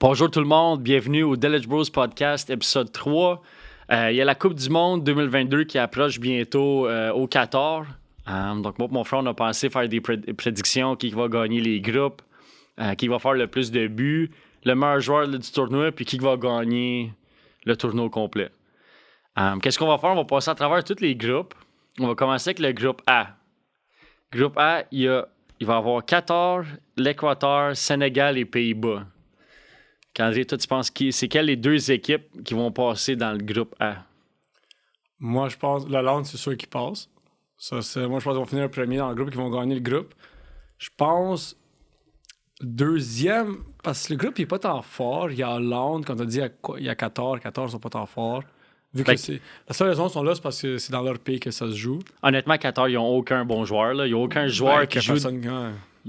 Bonjour tout le monde, bienvenue au Delage Bros Podcast, épisode 3. Il y a la Coupe du Monde 2022 qui approche bientôt au Qatar. Donc moi et mon frère, on a pensé faire des prédictions, qui va gagner les groupes, qui va faire le plus de buts, le meilleur joueur du tournoi, puis qui va gagner le tournoi au complet. Qu'est-ce qu'on va faire? On va passer à travers tous les groupes. On va commencer avec le groupe A. Groupe A, il va y avoir Qatar, l'Équateur, Sénégal et Pays-Bas. André, toi, tu penses c'est quelles les deux équipes qui vont passer dans le groupe A? Moi, je pense l'Hollande, c'est sûr qu'ils passent. Moi, je pense qu'ils vont finir le premier dans le groupe, qu'ils vont gagner le groupe. Je pense deuxième, parce que le groupe n'est pas tant fort. Il y a Hollande, quand tu as dit il y a Qatar. Qatar ne sont pas tant forts. Vu que la seule raison qu'ils sont là, c'est parce que c'est dans leur pays que ça se joue. Honnêtement, Qatar, ils n'ont aucun bon joueur. Là. Ils n'ont aucun joueur qui joue.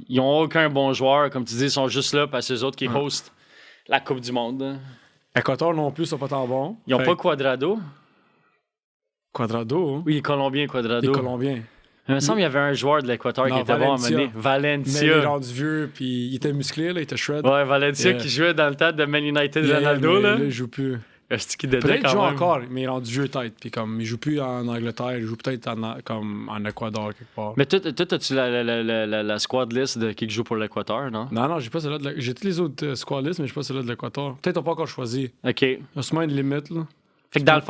Ils n'ont aucun bon joueur. Comme tu dis, ils sont juste là parce que c'est eux autres qui hostent la Coupe du Monde. Équateur non plus, ils sont pas tant bons. Ils n'ont pas Cuadrado. Cuadrado? Hein? Oui, Colombien, Cuadrado. Les Colombiens. Il me semble qu'il y avait un joueur de l'Équateur qui était bon à mener. Valencia. Mais il est rendu vieux, puis il était musclé, là, il était shred. Ouais, Valencia qui jouait dans le temps de Man United Ronaldo. Là, il joue plus. Peut-être qu'il joue encore, mais il est rendu vieux tête. Puis comme il joue plus en Angleterre, il joue peut-être en Équateur quelque part. Mais toi, as-tu la squad list de qui joue pour l'Équateur, non? Non, j'ai pas celle-là. J'ai tous les autres squad lists, mais j'ai pas celle-là de l'Équateur. Peut-être qu'on n'a pas encore choisi. OK. Il y a sûrement une limite, là. Fait que dans le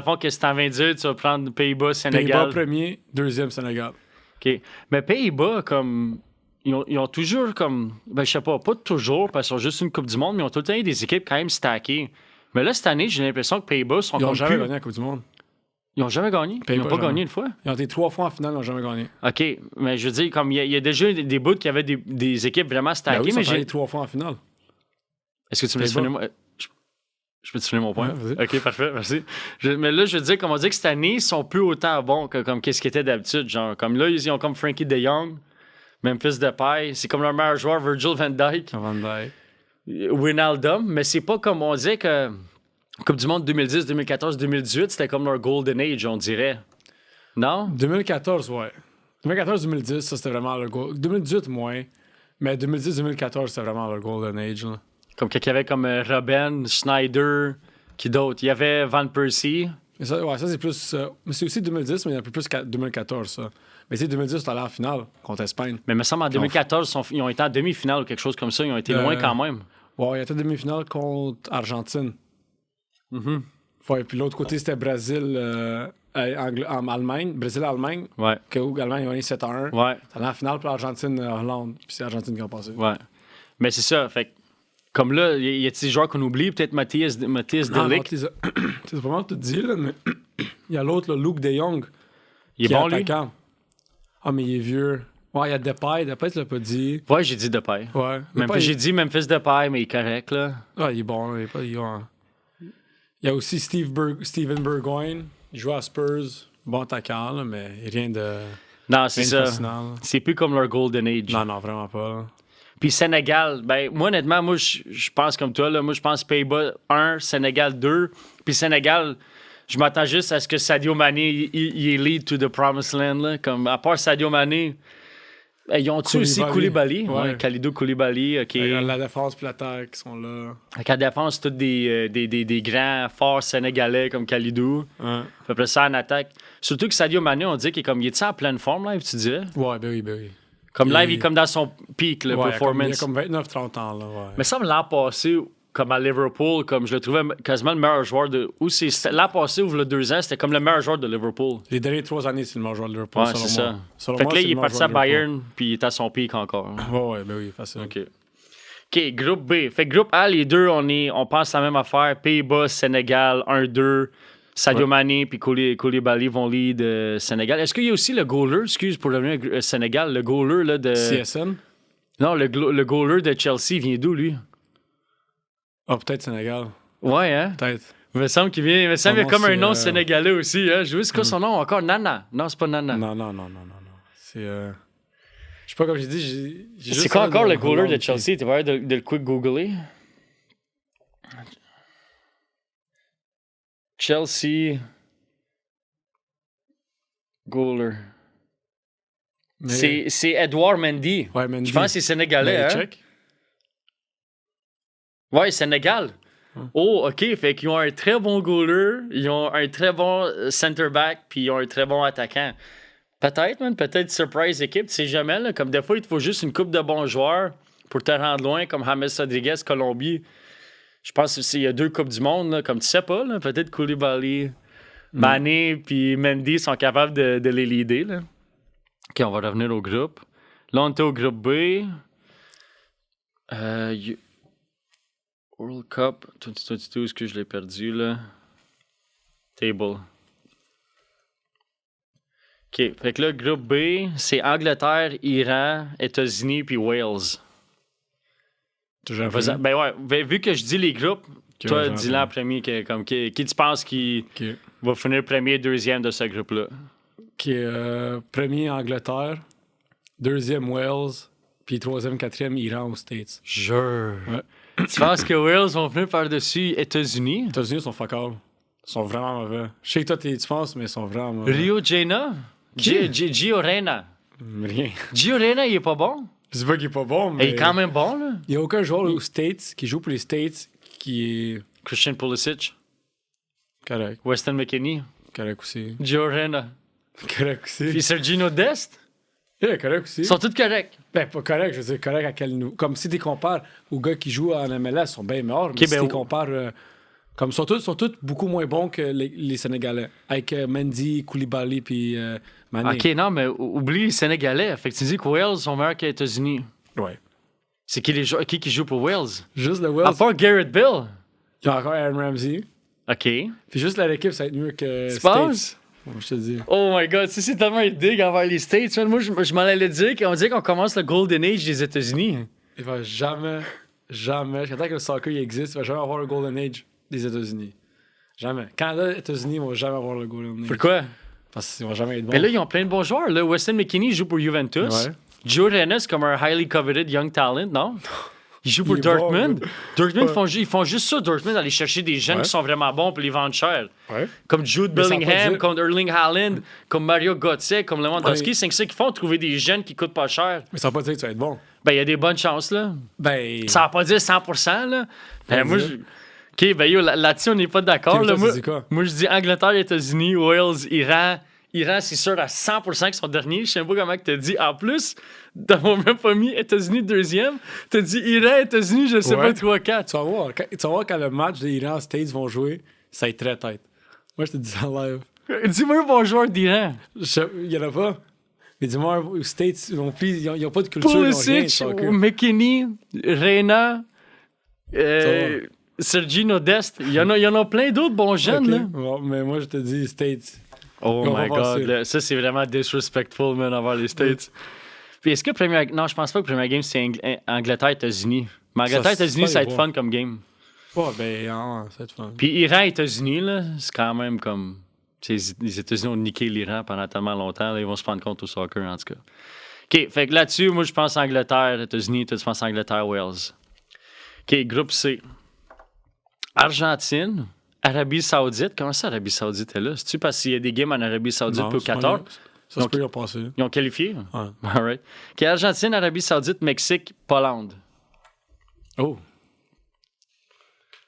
fond, qu'est-ce que t'en viens de dire? Tu vas prendre Pays-Bas, Sénégal. Pays-Bas premier, deuxième Sénégal. OK. Mais Pays-Bas, comme... Ils ont toujours comme... Ben, je sais pas toujours, parce qu'ils ont juste une Coupe du Monde, mais ils ont tout le temps eu des équipes quand même stackées. Mais là, cette année, j'ai l'impression que Pays-Bas sont Ils n'ont jamais gagné la Coupe du Monde. Ils n'ont jamais gagné? Ils n'ont pas gagné une fois? Ils ont été 3 fois en finale, ils n'ont jamais gagné. OK. Mais je veux dire, comme il y a déjà des bouts qui avaient des équipes vraiment stackées. Ben oui, mais ils ont été 3 fois en finale. Est-ce que tu me laisses finir moi? Je peux te finir mon point? Ouais, OK, parfait, merci. Mais là, je veux dire, comme on dit que cette année, ils sont plus autant bons que comme qu'est-ce qu'ils étaient d'habitude. Genre, comme là, ils ont comme Frankie de Jong, Memphis Depay, c'est comme leur meilleur joueur, Virgil van Dijk. Wijnaldum, mais c'est pas comme on disait que Coupe du Monde 2010, 2014, 2018, c'était comme leur Golden Age, on dirait. Non? 2014, ouais. 2014-2010, ça, c'était vraiment le Golden... 2018, moins. Mais 2010-2014, c'était vraiment le Golden Age, là. Comme qu'il y avait comme Robben, Schneider, qui d'autre? Il y avait Van Persie. Mais ça, ouais, ça c'est plus... mais c'est aussi 2010, mais il y a un peu plus 2014, ça. Mais c'est 2010, c'était allé en finale contre Espagne. Mais il me semble en 2014, ils ont été en demi-finale ou quelque chose comme ça. Ils ont été loin quand même. Ouais, il y a été demi-finale contre Argentine. Ouais, puis l'autre côté, c'était Brésil... Allemagne, Brésil-Allemagne. Ouais. Que l'Allemagne a gagné 7-1. Ouais. C'est allé en finale pour l'Argentine-Hollande. Puis c'est l'Argentine qui a passé. Ouais. Mais c'est ça, fait comme là, il y a des joueurs qu'on oublie, peut-être Matthias de Ligt. C'est pas mal tout dit, là, mais il y a l'autre, Luke de Jong. Il est bon, lui? Ah, mais il est vieux. Ouais, il y a Depay, tu l'as pas dit. Ouais, j'ai dit Depay. Ouais. J'ai dit Memphis Depay, mais il est correct, là. Ah, il est bon, il est pas... Il y a aussi Steven Bergwijn. Il joue à Spurs. Bon attaquant, là, mais rien de... Non, c'est ça. C'est plus comme leur Golden Age. Non, vraiment pas. Puis Sénégal, ben moi honnêtement, je pense comme toi, là, moi je pense Pays-Bas 1, Sénégal 2. Puis Sénégal, je m'attends juste à ce que Sadio Mané il lead to the promised land. Là. Comme, à part Sadio Mané, ils ont-tu aussi Koulibaly? Ouais, Kalidou Koulibaly. Okay. La défense et l'attaque qui sont là. Avec la défense, c'est tous des grands forts sénégalais comme Kalidou. Ouais. Puis après ça, en attaque. Surtout que Sadio Mané, on dit qu'il est comme, il est en pleine forme, là, tu dirais? Ouais, ben oui. Comme live, il est comme dans son pic, le performance. Il a comme 29-30 ans, là, ouais. Mais ça me l'an passé, comme à Liverpool, comme je le trouvais quasiment le meilleur joueur de... L'an passé, ou le 2 ans, c'était comme le meilleur joueur de Liverpool. Les dernières 3 années, c'est le meilleur joueur de Liverpool, ouais, c'est ça. Fait que là, il est parti à Bayern, puis il est à son pic encore. Ouais, ben oui, facile. OK, groupe B. Fait que groupe A, les deux, on pense la même affaire. Pays-Bas, Sénégal, 1-2. Sadio Mané puis Koulibaly vont lead Sénégal. Est-ce qu'il y a aussi le goaler, excuse pour revenir à Sénégal, le goaler là, de... CSN? Non, le goaler de Chelsea vient d'où, lui? Ah, peut-être Sénégal. Ouais, hein? Peut-être. Il me semble qu'il vient... Il me semble qu'il y a comme un nom sénégalais aussi, hein? Je sais c'est quoi son nom encore? Nana? Non, c'est pas Nana. Non. C'est... Je sais pas, comme j'ai dit, c'est quoi encore le goaler de Chelsea? Tu vas voir de le quick googler? Chelsea goaler. Mais... C'est Edouard Mendy. Ouais, Mendy. Je pense que c'est sénégalais, hein? Check. Ouais, Sénégal. Oh, OK. Fait qu'ils ont un très bon goaler, ils ont un très bon center-back, puis ils ont un très bon attaquant. Peut-être, man. Peut-être surprise équipe. Tu sais jamais, là. Comme des fois, il te faut juste une coupe de bons joueurs pour te rendre loin, comme James Rodriguez, Colombie. Je pense qu'il y a 2 Coupes du Monde, là, comme tu sais pas. Là. Peut-être Koulibaly, Mané, puis Mendy sont capables de les leader. Là. OK, on va revenir au groupe. Là, on était au groupe B. World Cup 2022, est-ce que je l'ai perdu, là? Table. OK, fait que là, groupe B, c'est Angleterre, Iran, États-Unis, puis Wales. Ben ouais, vu que je dis les groupes, toi, dis-le en premier, qui tu penses qui va finir premier, deuxième de ce groupe-là? Premier, Angleterre. Deuxième, Wales. Puis troisième, quatrième, Iran aux States. Jure. Ouais. Tu penses que Wales vont venir par-dessus États-Unis? Les États-Unis sont fuck all. Ils sont vraiment mauvais. Je sais que toi, tu penses, mais ils sont vraiment mauvais. Rio Jaina? Gio Reyna. Rien. Gio Reyna, il est pas bon? Je sais pas qu'il est pas bon, mais... Il est quand même bon, là. Il n'y a aucun joueur aux States qui joue pour les States qui est... Christian Pulisic. Correct. Weston McKennie. Correct aussi. Gio Reyna. Correct aussi. Puis Sergino Dest. Yeah, correct aussi. Ils sont tous corrects. Ben, pas correct, je veux dire, correct à quel niveau. Comme si tu compares aux gars qui jouent en MLS, ils sont bien meilleurs, mais si tu compares... comme ils sont tous beaucoup moins bons que les Sénégalais. Avec Mendy, Koulibaly, puis Mané. OK, non, mais oublie les Sénégalais. Fait que tu dis que Wales sont meilleurs que les États-Unis. Ouais. C'est qui joue pour Wales? Juste le Wales. À part Garrett Bill. Il y a encore Aaron Ramsey. OK. Puis juste l'équipe, ça va être mieux que tu States. Penses? Bon, je te dis. Oh my God, c'est tellement une digue envers les States. Man. Moi, je m'en allais dire qu'on dit qu'on commence le Golden Age des États-Unis. Il va jamais, jusqu'à temps que le soccer il existe, il va jamais avoir le Golden Age des États-Unis. Jamais. Canada et États-Unis vont jamais avoir le Golden Age. Pourquoi? Parce qu'ils vont jamais être bons. Mais là, ils ont plein de bons joueurs. Là. Weston McKennie joue pour Juventus. Ouais. Joe Rennes, c'est comme un highly coveted young talent, non? Il joue pour Il est Dortmund. bon, Dortmund, ils font juste ça, Dortmund, aller chercher des jeunes qui sont vraiment bons pour les vendre cher. Ouais. Comme Jude Mais ça Bellingham, dire- comme Erling Haaland, comme Mario Götze, comme Lewandowski. C'est ça qu'ils font, trouver des jeunes qui coûtent pas cher. Mais ça veut pas dire que tu vas être bon. Ben, il y a des bonnes chances, là. Ben. Ça va pas dire 100%, là. Ben, moi, dire. OK, ben, là-dessus, on n'est pas d'accord. Ok, Là. toi, tu dis quoi? Moi, je dis Angleterre, États-Unis, Wales, Iran. Iran, c'est sûr à 100% qu'ils sont derniers. Je sais pas comment tu as dit. En plus, t'as même pas mis États-Unis deuxième. T'as dit Iran, États-Unis, je sais pas, 3-4. Tu vas voir quand le match des Iran States vont jouer, ça va être très tête. Moi, je te dis ça en live. Dis-moi un bon joueur d'Iran. Il y en a pas. Mais dis-moi, aux States, ils n'ont pas de culture. Ils ont rien de Pulisic, soccer. McKinney, Reyna, Sergino Dest. Il y en a plein d'autres bons jeunes. Là. Ok. Bon, mais moi, je te dis States. Oh Ils vont my pas God. passer. Là, ça, c'est vraiment disrespectful, man, envers les States. Puis est-ce que non, je pense pas que le premier game, c'est Angleterre-États-Unis. Mais Angleterre-États-Unis, ça va être fun comme game. Ouais, ben, ça va être fun. Puis Iran-États-Unis, là, c'est quand même comme... tu sais, les États-Unis ont niqué l'Iran pendant tellement longtemps. Là, ils vont se prendre compte au soccer, en tout cas. OK, fait que là-dessus, moi, je pense Angleterre, États-Unis. Toi, tu penses Angleterre, Wales. OK, groupe C. Argentine, Arabie Saoudite. Comment ça, Arabie Saoudite est là? C'est-tu parce qu'il y a des games en Arabie Saoudite pour 14? Ça se peut y passer. Ils ont qualifié? Ouais. All right. OK, Argentine, Arabie Saoudite, Mexique, Pologne. Oh.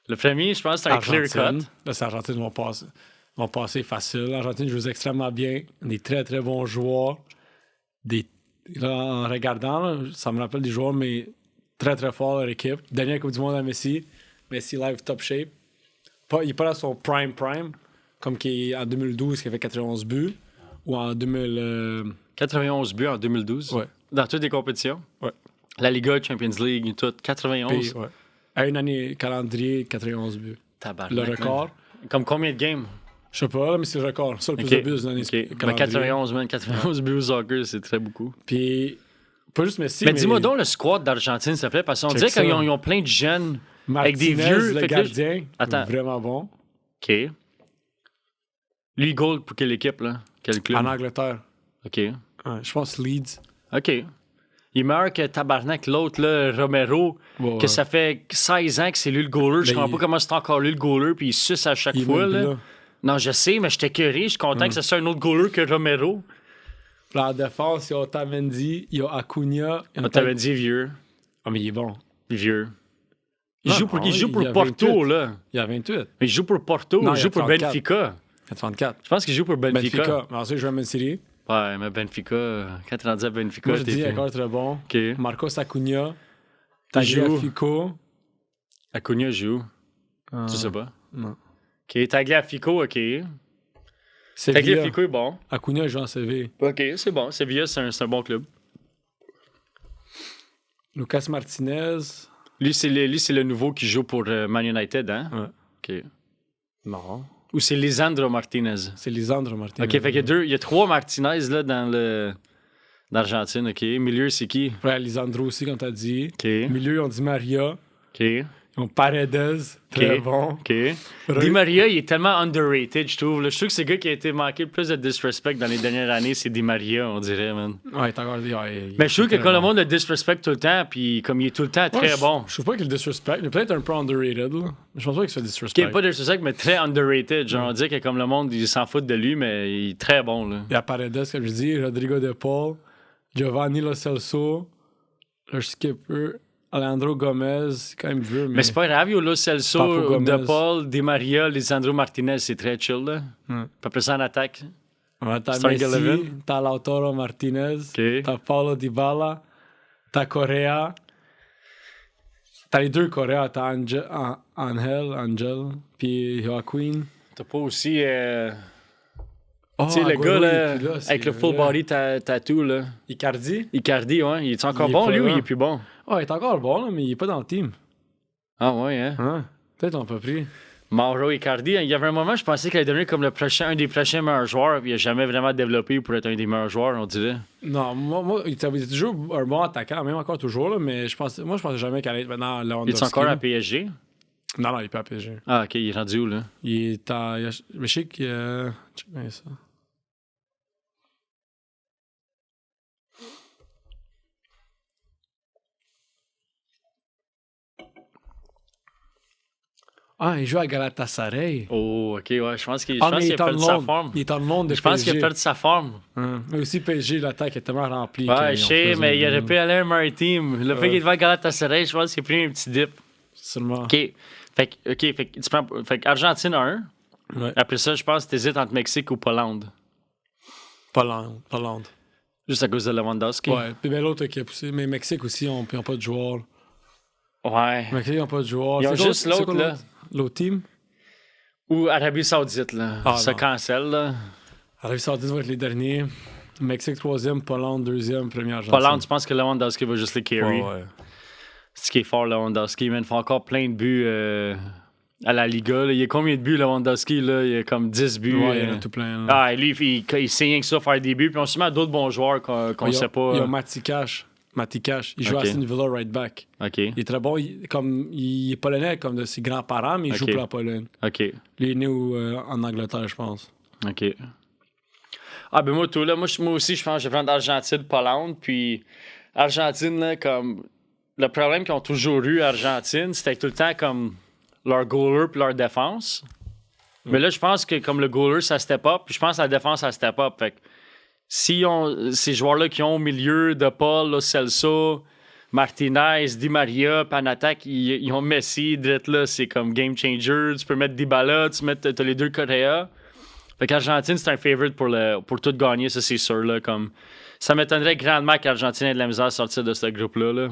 Le premier, je pense, c'est un clear cut. Là, c'est Argentine vont passer facile. L'Argentine joue extrêmement bien. Des très, très bons joueurs. Là, en regardant, là, ça me rappelle des joueurs, mais très, très forts leur équipe. Dernière Coupe du Monde à Messi. Messi live top shape. Il n'est pas dans son prime, comme en 2012, qui avait 91 buts. Ou en 91 buts en 2012. Ouais. Dans toutes les compétitions. Ouais. La Liga, Champions League, tout. 91. Puis, ouais. À une année calendrier, 91 buts. Tabarnak, Le record. man. Comme combien de games? Je sais pas, mais c'est le record. Ça, le plus Okay. de buts de l'année Okay. Mais 91, man. 91 buts au soccer, c'est très beaucoup. Puis, pas juste Messi, mais dis-moi donc le squad d'Argentine, s'il te plaît, parce qu'on dirait qu'ils ont plein de jeunes avec des vieux. le Fait que là, gardien, Attends. vraiment bon. OK. Lui, goal pour quelle équipe, là? Quel club? En Angleterre. OK. Ouais, je pense Leeds. OK. Il est meilleur que Tabarnak, l'autre, là, Romero, Ouais, que ça fait 16 ans que c'est lui le goaler. Je comprends pas comment c'est encore lui le goaler, puis il suce à chaque fois. Là. Non, je sais, mais j'étais curieux. Je suis content que ce soit un autre goaler que Romero. Puis en défense, il y a Otamendi, il y a Acuna. Otamendi est vieux. Ah, mais il est bon. Vieux. Il joue pour qui? Il joue pour y a Porto, 28. là. Il y a 28. Mais il joue pour Porto, Non, il il y joue a pour 34. Benfica. Il y a 34. Je pense qu'il joue pour Benfica. Benfica. Mais ensuite, il joue à Man City. Ouais, mais Benfica, quand tu es rendu à Benfica, Moi, je t'es dis plus- encore très bon. OK. Marcos Acuna. Il joue. Tagliafico. Acuna joue. Ah, Tu sais pas. Non. OK, Tagliafico, OK. Sevilla. Tagliafico est bon. Acuna joue en CV. OK, c'est bon. Sevilla, c'est un bon club. Lucas Martinez. Lui, c'est le nouveau qui joue pour Man United, hein? Ouais. OK. Non. Ou c'est Lisandro Martinez? C'est Lisandro Martinez. OK, fait qu'il y a 3 Martinez là, dans l'Argentine, OK. Milieu, c'est qui? Ouais, Lisandro aussi, comme t'as dit. OK. Milieu, on dit Maria. OK. Ils ont Paredes. Très OK. bon. OK. Di Maria, il est tellement underrated, je trouve. Là. Je trouve que c'est le gars qui a été manqué le plus de disrespect dans les dernières années, c'est Di Maria, on dirait, man. Ouais, t'as encore dit. Mais je trouve que quand le monde le disrespect tout le temps, puis comme il est tout le temps très bon. Je trouve pas qu'il le disrespect. Il est peut-être un peu underrated, là. Je pense pas qu'il se fait Qui disrespect. est pas disrespect, mais très underrated. Genre, on dirait que comme le monde, il s'en fout de lui, mais il est très bon, là. Il y a Paredes, comme je dis, Rodrigo De Paul, Giovanni Lo Celso, le skipper, Alejandro Gomez, c'est quand même vieux, mais... Mais c'est pas grave, yo, là, Celso, Papo Gomez. De Paul, Di Maria, Lisandro Martinez, c'est très chill, là. Ouais. Pas plus en attaque. Ouais, t'as Starting Messi, 11. t'as Lautaro Martinez, OK. t'as Paulo Dybala, t'as Correa, t'as les deux Correa, t'as Angel, puis Joaquin. T'as pas aussi... Oh, tu sais, le Agüero, gars, là, il est plus là, avec le c'est full vrai. body tattoo, là. Icardi? Icardi, ouais. Il est encore Il est bon, pas lui, ou là. il est plus bon? Oh, il est encore bon, là, mais il est pas dans le team. Ah, ouais, hein? Hein? Peut-être on peut pris. Mauro Icardi, il y avait un moment, je pensais qu'il allait devenir comme un des prochains meilleurs joueurs, puis il a jamais vraiment développé pour être un des meilleurs joueurs, on dirait. Non, moi il était toujours un bon attaquant, même encore toujours, là, mais je pensais jamais qu'elle allait être maintenant Il est Lewandowski. encore à PSG? Non, non, il est pas à PSG. Ah, OK, il est rendu où, là? Il est à... Mais je sais qu'il check bien ça. Ah, il joue à Galatasaray. Oh, OK, ouais, je pense qu'il Ah, a mais il est en perdu sa Londres. forme. Il est en Londres de Je pense qu'il a PSG. perdu sa forme. Mais aussi PSG, l'attaque est tellement remplie. Ouais, je sais, mais il aurait pu aller à un meilleur team. Le fait qu'il est devant Galatasaray, je pense qu'il a pris un petit dip. Seulement. OK. Fait que tu prends... Fait que Argentine 1. Ouais. Après ça, je pense que t'hésites entre Mexique ou Pologne. Pas Londres. Juste à cause de Lewandowski. Ouais. Puis ben, l'autre équipe aussi. Mais Mexique aussi, ils n'ont pas de joueurs. Ouais. Mexique, ils n'ont pas de joueurs. Ils ont C'est quoi- juste c'est quoi l'autre, là. L'autre team? Ou Arabie Saoudite, là. Ah, Ça non. cancelle, là. Arabie Saoudite va être les derniers. Mexique, troisième. Pologne, deuxième. Première Argentine. Pologne, tu penses que Lewandowski va juste les carry? Ouais. C'est ce qui est fort, Lewandowski. Man, il fait encore plein de buts à la Liga. Là. Il y a combien de buts, Lewandowski? Là? Il y a comme 10 buts. Ouais, il y en a tout plein. Là. Ah, et lui, il sait rien que ça, faire des buts. Puis on se met à d'autres bons joueurs qu'on Il y a- sait pas. Il y a Mati Cash. Il joue Ok. à Aston Villa right back. OK, Il est très bon. Il est polonais comme de ses grands-parents, mais il joue Ok. pour la Pologne. OK, Lui il est né en Angleterre, je pense. OK. Ah, ben moi, tout, là, moi aussi, je pense que je vais prendre Argentine, Pologne. Puis Argentine, là, comme... Le problème qu'ils ont toujours eu, Argentine, c'était tout le temps comme leur goaler puis leur défense. Mais là, je pense que comme le goaler, ça step up. Puis je pense que la défense, ça step up. Fait que si ces joueurs-là qui ont au milieu de Paul, Lo Celso, Martinez, Di Maria, puis en attaque, ils ont Messi, direct là, c'est comme game changer. Tu peux mettre Dybala, t'as les deux Correa. Fait qu'Argentine, c'est un favorite pour tout gagner, ça c'est sûr. Là, comme, ça m'étonnerait grandement qu'Argentine ait de la misère à sortir de ce groupe-là. Là.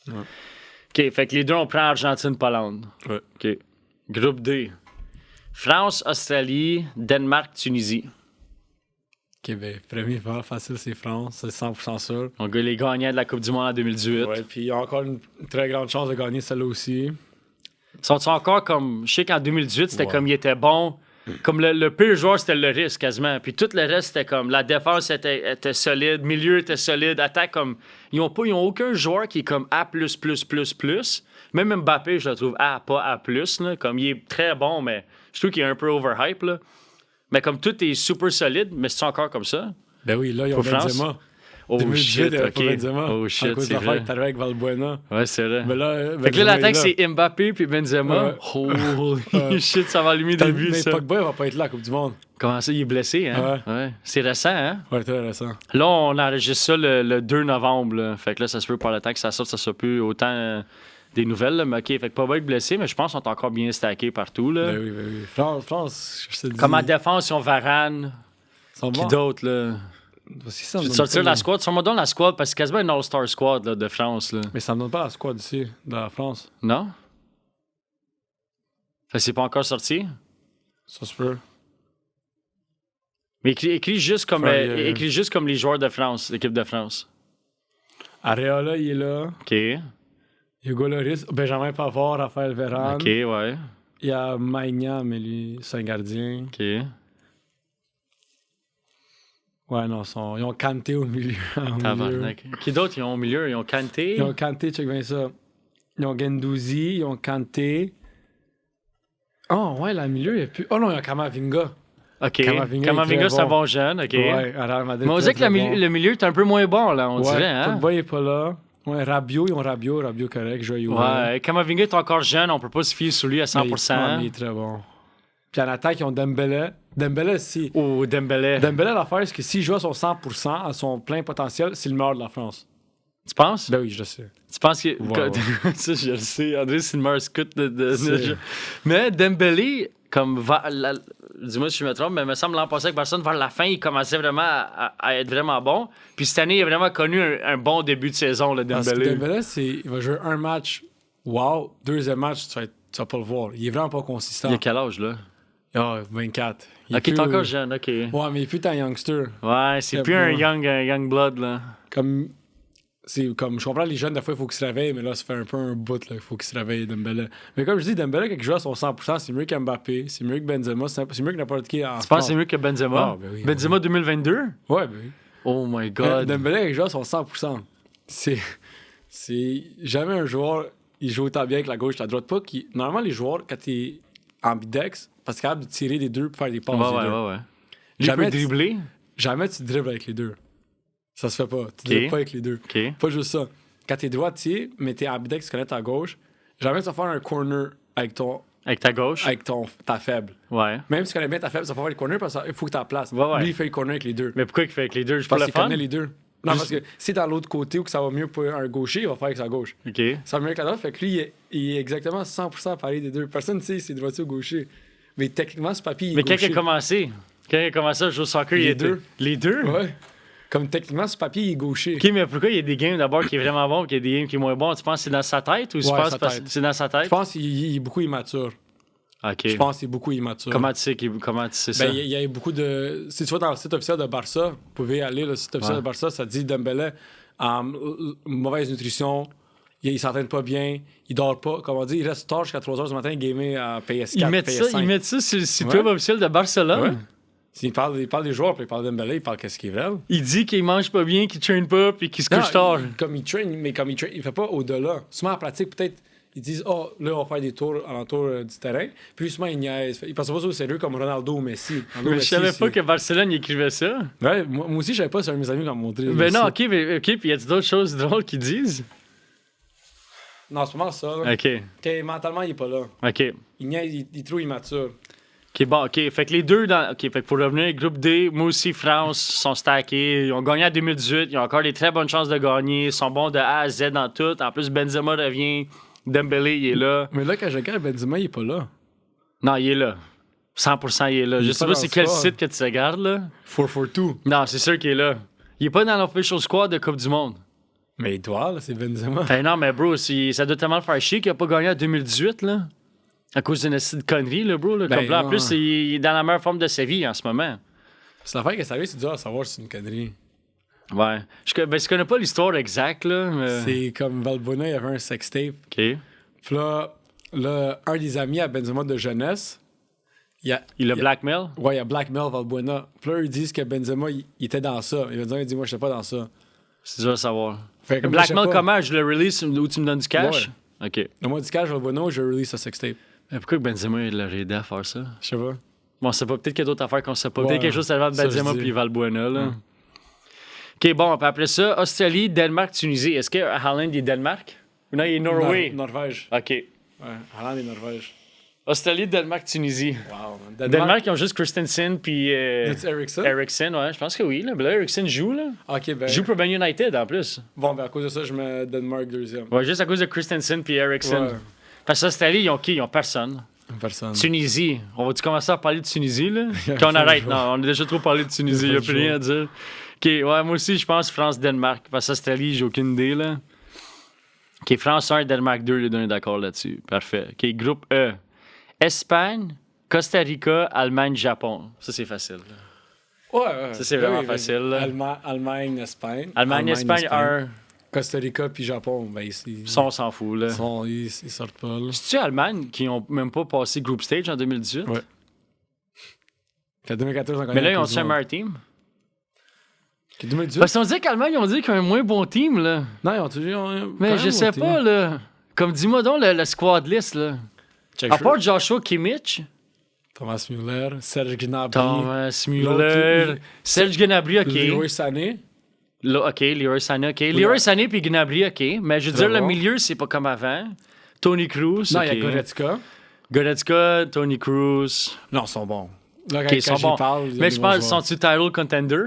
Ouais. OK, fait que les deux, on prend Argentine-Pologne. Ouais. OK. Groupe D. France, Australie, Danemark, Tunisie. Ok, ben, premier pas facile, c'est France, c'est 100% sûr. On a les gagnants de la Coupe du Monde en 2018. Ouais, puis il y a encore une très grande chance de gagner celle-là aussi. Sont-ils encore comme. Je sais qu'en 2018, c'était Ouais. comme il était bon. Comme le pire joueur, c'était le risque quasiment. Puis tout le reste, c'était comme. La défense était solide, milieu était solide, attaque comme. Ils ont aucun joueur qui est comme A. Même Mbappé, je le trouve A, pas A. Là. Comme il est très bon, mais je trouve qu'il est un peu overhype. Là. Mais comme tout est super solide, mais c'est encore comme ça. Ben oui, là, ils ont Pour France? Benzema. Oh 2018, shit, il y avait ok. pas Benzema. Oh à shit, cause de c'est l'affaire vrai. que t'arrivais avec Valbuena. Ouais, c'est vrai. Mais là, Fait que là, l'attaque, Benzema est c'est Mbappé puis Benzema. Ouais. Holy shit, ça va allumer des buts, Mais ça. Pogba, il va pas être là à la Coupe du Monde. Comment ça, il est blessé, hein? Ouais. C'est récent, hein? Ouais, très récent. Là, on enregistre ça le 2 novembre. Là. Fait que là, ça se peut par le temps que ça sorte, ça soit plus autant des nouvelles. Là, mais OK, fait que pas mal blessé, mais je pense qu'ils sont encore bien stackés partout. Là. Ben oui. France, je te dis. Comme en défense, ils ont Varane. Ils sont Qui bons. d'autre, là? Si, ça me Je vais te donne sortir pas la le- squad. Sur moi, donne la squad parce que c'est quasiment une All-Star squad là, de France. Là. Mais ça me donne pas la squad ici, de la France. Non? Fait que c'est pas encore sorti? Ça se peut. Mais écris juste comme, Enfin, écris juste comme les joueurs de France, l'équipe de France. Areola, il est là. OK. Hugo Lloris. Benjamin Pavard, Raphaël Varane. OK, ouais. Il y a Maignan, mais lui, c'est un gardien. OK. Ouais, non, ils ont Kanté au milieu. Tabarnak. Qui d'autre ils ont au milieu? Ils ont Kanté? Ils ont Kanté, check bien ça. Ils ont Gendouzi, ils ont Kanté. Oh, ouais, là, au milieu, il n'y a plus. Oh non, il y a Kamavinga. OK. Kamavinga est Kamavinga, très c'est un bon. bon jeune. OK. Ouais, à Real Madrid. Mais on dirait que très le milieu est un peu moins bon, là, on bon. dirait. Ouais, Hein? Pogba n'est pas là. Ouais, Rabiot, ils ont Rabiot correct, joyeux. Ouais, Kamavinga est encore jeune, on peut pas se fier sur lui à 100%. Mais il est très bon. Puis en attaque, ils ont Dembélé. Dembélé, si. Ou Dembélé. Dembélé, l'affaire, c'est que s'il joue à son 100%, à son plein potentiel, c'est le meilleur de la France. Tu penses? Ben oui, je le sais. Tu penses que... Ouais. Ça, je le sais. André, c'est le meilleur scout de C'est- jeu. Mais Dembélé, comme... Dis-moi si je me trompe, mais il me semble l'an passé avec Barcelone, vers la fin, il commençait vraiment à être vraiment bon. Puis cette année, il a vraiment connu un bon début de saison, le Parce que Dembélé. Dembélé, il va jouer un match. Wow. Deuxième match, tu vas pas le voir. Il est vraiment pas consistant. Il a quel âge, là? Ah, 24. Il est OK, t'es plus- encore jeune, OK. Ouais, mais il est plus un youngster. Ouais, c'est C'est plus un bon. young blood, là. Comme... C'est comme je comprends les jeunes, des fois, il faut qu'ils se réveillent, mais là, ça fait un peu un bout, là. Il faut qu'ils se réveillent, Dembélé. Mais comme je dis, Dembélé, quand il joue à son 100%, c'est mieux qu'Mbappé, c'est mieux que Benzema, c'est mieux que n'importe qui en Tu penses France. que c'est mieux que Benzema? Ah, ben oui, Benzema 2022? Ouais, ben oui. Oh my God. Dembélé, quand il joue à son 100%, c'est jamais un joueur, il joue autant bien que la gauche que la droite. Pas qu'il... Normalement, les joueurs, quand t'es ambidex, parce que t'es capable de tirer les deux pour faire des passes Ouais, des deux. ouais. Lui, Jamais peut dribbler? Jamais tu dribbles avec les deux. Ça se fait pas. Tu Ok. dribbles pas avec les deux. OK. Pas juste ça. Quand t'es droitier, mais t'es ambidex, tu connais ta gauche, jamais tu vas faire un corner avec Avec ta gauche? ta faible. Ouais. Même si tu connais bien ta faible, ça va pas faire le corner parce qu'il faut que tu la places. Ouais. Lui, il fait le corner avec les deux. Mais pourquoi il fait avec les deux? Je Parce pas qu'il le fun? connaît les deux. Non, parce que si dans l'autre côté ou que ça va mieux pour un gaucher, il va faire avec sa gauche. OK. Ça va mieux que la droite, fait que lui, il est exactement 100% pareil des deux. Personne ne sait si c'est droitier ou gaucher. Mais techniquement, ce papy, il est Mais quand gaucher. il a commencé? Quand il a commencé à jouer au soccer, Les il était... deux. Les deux? Ouais. Comme techniquement, ce papier, il est gaucher. OK, mais pourquoi il y a des games d'abord qui est vraiment bon et qu'il y a des games qui est moins bon? Tu penses que c'est dans sa tête ou tu Ouais, penses sa parce que tête. c'est dans sa tête? Je pense qu'il est beaucoup immature. OK. Je pense qu'il est beaucoup immature. Comment tu sais, comment tu sais ça? Ben, il y a beaucoup de. Si tu vas dans le site officiel de Barça, vous pouvez aller, le site officiel Ouais. de Barça, ça dit Dembélé, mauvaise nutrition, il s'entraîne pas bien, il dort pas. Comme on dit, il reste tard jusqu'à 3h du matin, gamer à PS4, Ils mettent PS5. ça, sur le site Ouais. web officiel de Barcelone? Ouais. Il parle des joueurs, puis il parle de Dembélé, il parle qu'est-ce qu'il veut. Il dit qu'il mange pas bien, qu'il traîne pas puis qu'il se couche tard. Comme il traîne, il fait pas au-delà. Souvent en pratique, peut-être, ils disent, oh, là, on va faire des tours alentour du terrain. Puis souvent, ils niaisent. Ils passent pas ça au sérieux comme Ronaldo ou Messi. Ronaldo, Mais je Messi, savais pas c'est- que Barcelone il écrivait ça. Ouais, moi aussi, je savais pas, c'est un de mes amis qui m'a montré. Ben non, Messi. OK, puis y a d'autres choses drôles qu'ils disent? Non, c'est vraiment ça. Là. OK. Que mentalement, il est pas là. OK. Il niaise, il est trop immature. OK, bon, OK. Fait que les deux dans. OK, fait que pour revenir, groupe D, moi aussi, France sont stackés. Ils ont gagné en 2018. Ils ont encore des très bonnes chances de gagner. Ils sont bons de A à Z dans tout. En plus, Benzema revient. Dembélé, il est là. Mais là, quand je regarde, Benzema, il est pas là. Non, il est là. 100% il est là. Il Je est sais pas pas dans c'est le quel squad. site que tu regardes, là. 4-4-2. Non, c'est sûr qu'il est là. Il est pas dans l'official squad de Coupe du Monde. Mais il doit, là, c'est Benzema. Ben non, mais bro, ça doit tellement le faire chier qu'il a pas gagné en 2018, là. À cause d'une astuce de connerie, là, bro. Là. Ben, Comme là, en non. plus, il est dans la meilleure forme de sa vie en ce moment. C'est l'affaire que ça c'est dur à savoir si c'est une connerie. Ouais. Je connais pas l'histoire exacte, là. Mais... C'est comme Valbuena, il y avait un sextape. OK. Puis là, un des amis à Benzema de jeunesse, Il a blackmail? ouais, il y a blackmail Valbuena. Puis là, ils disent que Benzema, il était dans ça. Il dit, moi, je sais pas dans ça. C'est dur à savoir. Fait que moi, je Blackmail sais pas. comment? Je le release où tu me donnes du cash? OK. Le mois du cash, Valbuena, je release ce sextape. Mais pourquoi que Benzema il l'aurait aidé à faire ça? Je sais pas. Bon, c'est pas. Peut-être qu'il y a d'autres affaires qu'on sait pas. Ouais. Peut-être quelque chose avant de Ça, Benzema je dis. puis Valbuena, là. OK, bon, puis après ça, Australie, Danemark, Tunisie. Est-ce que Haaland est Danemark? Ou non, il est Norway? Norvège. OK. Ouais, Hollande et Norvège. Australie, Danemark, Tunisie. Wow. Danemark, ils ont juste Christensen puis Ericsson? Ericsson, ouais, je pense que oui. Là. Ben là, Ericsson joue, là. Ok, ben. Joue pour Man United en plus. Bon, ben à cause de ça, je mets Danemark deuxième. Ouais, juste à cause de Christensen puis Ericsson. Ouais. Parce que l'Australie, ils ont qui? Ils ont personne. Personne. Tunisie. On va-tu commencer à parler de Tunisie, là? Il y a Qu'on pas de arrête. joueur. Non, on a déjà trop parlé de Tunisie. Il Il y n'y a a pas plus de rien à dire. OK, ouais, moi aussi, je pense France-Danemark. Parce que l'Australie, j'ai aucune idée, là. OK, France 1, Danemark 2, les deux, on est d'accord là-dessus. Parfait. OK, groupe E. Espagne, Costa Rica, Allemagne, Japon. Ça, c'est facile. Là. Ouais. Ça, c'est vraiment facile, là. Allemagne, Espagne. Allemagne, Espagne, 1. Costa Rica puis Japon, ben ici. Ça, on s'en fout, là. Ils sortent pas, là. C'est-tu Allemagne qui n'ont même pas passé Group Stage en 2018? Ouais. Qu'en 2014, on gagne Mais là, la ils ont Coupe du un Monde. meilleur team? Qu'en 2018? Parce qu'on dit qu'Allemagne, ils ont dit qu'ils ont un moins bon team, là. Non, ils ont toujours. Mais je sais pas, là. Comme dis-moi donc le squad list, là. À part Joshua Kimmich, Thomas Müller, Serge Gnabry. Thomas Müller, Serge Gnabry, OK. Leroy Sané. OK, Leroy Sané, OK. Leroy Sané puis Gnabry, OK. Mais je veux dire, le bon. milieu, c'est pas comme avant. Tony Cruz, Non, OK. il y a Goretzka. Goretzka, Tony Cruz. Non, ils sont bons. Là, OK, quand ils sont j'y bons. parle, Mais je pense, sont-tu title contender?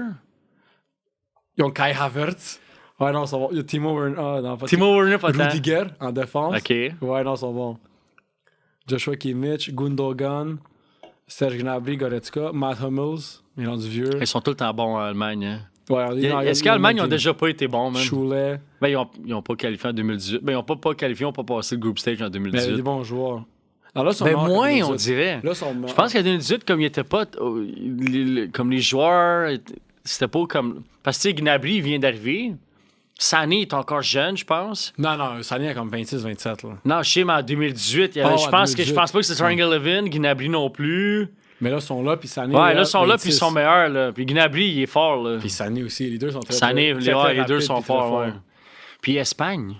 Ils ont Kai Havertz. Ouais, non, ils sont bons. Il y a Timo Werner. Ah, non, pas Timo Werner, pas tant. Rudiger en défense. OK. Ouais, non, ils sont bons. Joshua Kimmich, Gundogan, Serge Gnabry, Goretzka, Matt Hummels, il est rendu vieux. Ils sont tout le temps bons en Allemagne. Hein. Ouais, Est-ce qu'Allemagne ont déjà pas été bons, man? Choulet. Ben, ils ont pas qualifié en 2018. Ben, ils ont pas qualifié, ils ont pas passé le group stage en Mais il y a 2018. des bons joueurs. Alors là, ils sont Ben, morts moins, comme on 2018. dirait. Là, ils sont morts. Je pense qu'en 2018, comme ils étaient pas. Comme les joueurs, c'était pas comme. Parce que, tu sais, Gnabry, il vient d'arriver. Sané est encore jeune, je pense. Non, Sané a comme 26-27. Là. Non, je sais, mais en 2018, il y avait- Oh, je en pense 2018. pas que c'était Triangle Levin, Gnabry non plus. Mais là, ils sont là, puis Sané. Ouais, là, ils sont là, puis ils 26. sont meilleurs, là. Puis Gnabry, il est fort, là. Puis Sané aussi, les deux sont très Sané, très, les, très ouais, les deux rapides, sont puis très forts, ouais. Puis Espagne.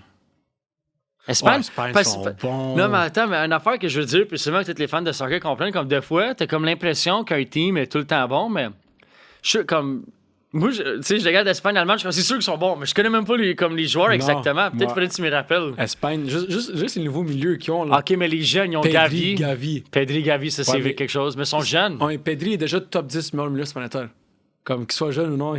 Espagne, Ouais, Espagne parce- sont bons. Non, mais attends, mais une affaire que je veux dire, puis souvent que tous les fans de soccer comprennent, comme des fois, t'as comme l'impression qu'un team est tout le temps bon, mais je suis comme. Moi, tu sais, je regarde Espagne, Allemagne, je suis comme, c'est sûr qu'ils sont bons, mais je connais même pas comme les joueurs Non, exactement. Peut-être moi- faudrait que tu me rappelles. Espagne, juste les nouveaux milieux qu'ils ont. Là. Ok, mais les jeunes, ils ont Pedri, Gavi. Gavi. Pedri, Gavi, ça c'est Ouais, mais- quelque chose, mais ils sont jeunes. Ouais, Pedri est déjà top 10 meilleur milieu supplémentaire. Comme qu'il soit jeune ou non.